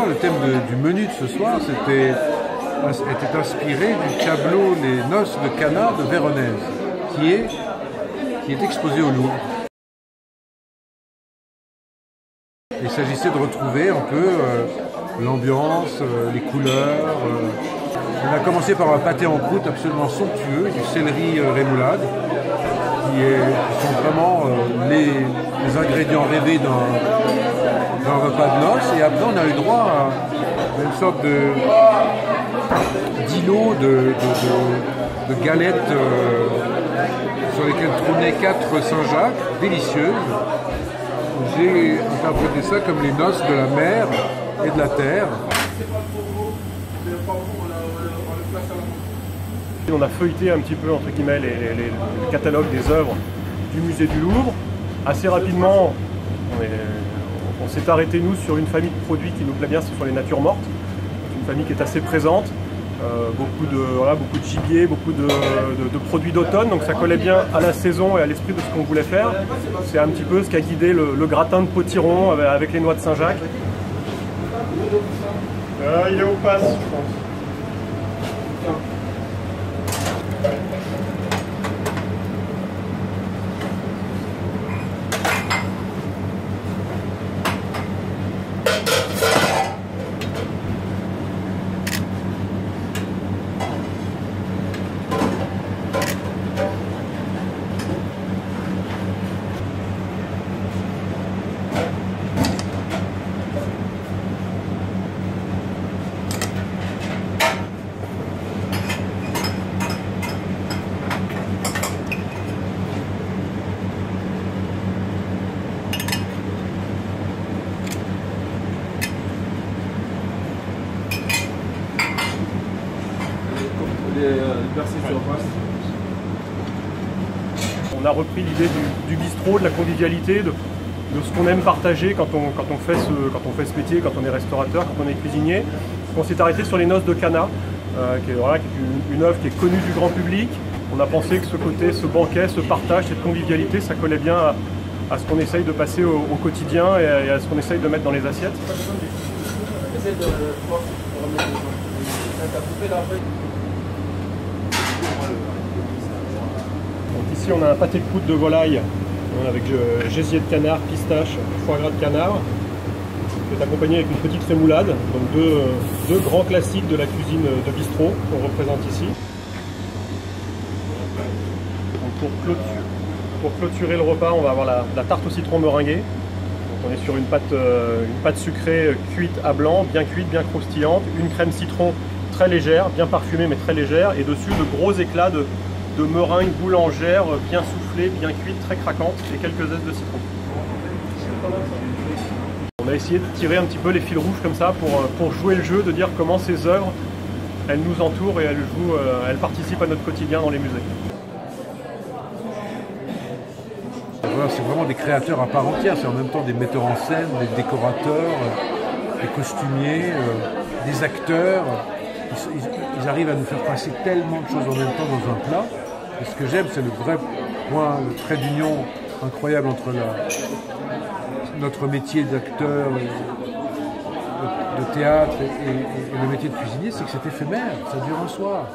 Le thème du menu de ce soir était inspiré du tableau Les Noces de Cana de Véronèse, qui est exposé au Louvre. Il s'agissait de retrouver un peu l'ambiance, les couleurs. On a commencé par un pâté en croûte absolument somptueux, du céleri rémoulade, qui sont vraiment les ingrédients rêvés d'un repas de noces. Et après, on a eu droit à une sorte d'îlot de galettes sur lesquelles trônaient 4 Saint-Jacques, délicieuses. J'ai interprété ça comme les noces de la mer et de la terre. On a feuilleté un petit peu, entre guillemets, le catalogue des œuvres du musée du Louvre. Assez rapidement, on s'est arrêté, nous, sur une famille de produits qui nous plaît bien, ce sont les natures mortes. Une famille qui est assez présente. Beaucoup de gibier, beaucoup de produits d'automne, donc ça collait bien à la saison et à l'esprit de ce qu'on voulait faire. C'est un petit peu ce qui a guidé le gratin de potiron avec les noix de Saint-Jacques. Il est au pass, je pense. On a repris l'idée du bistrot, de la convivialité, de ce qu'on aime partager quand on fait ce métier, quand on est restaurateur, quand on est cuisinier. On s'est arrêté sur les Noces de Cana, qui est une œuvre qui est connue du grand public. On a pensé que ce banquet, ce partage, cette convivialité, ça collait bien à ce qu'on essaye de passer au quotidien et à ce qu'on essaye de mettre dans les assiettes. Donc ici on a un pâté de croûte de volaille avec gésier de canard, pistache, foie gras de canard, qui est accompagné avec une petite rémoulade, donc deux grands classiques de la cuisine de bistrot qu'on représente ici. Donc pour clôturer le repas, on va avoir la tarte au citron meringuée. Donc on est sur une pâte sucrée cuite à blanc, bien cuite, bien croustillante, une crème citron très légère, bien parfumée mais très légère, et dessus de gros éclats de meringue boulangère bien soufflée, bien cuite, très craquante, et quelques zestes de citron. On a essayé de tirer un petit peu les fils rouges comme ça pour jouer le jeu, de dire comment ces œuvres, elles nous entourent et elles participent à notre quotidien dans les musées. Voilà, c'est vraiment des créateurs à part entière, c'est en même temps des metteurs en scène, des décorateurs, des costumiers, des acteurs. Ils arrivent à nous faire passer tellement de choses en même temps dans un plat. Et ce que j'aime, c'est le vrai point, le trait d'union incroyable entre notre métier d'acteur, de théâtre et le métier de cuisinier, c'est que c'est éphémère, ça dure un soir.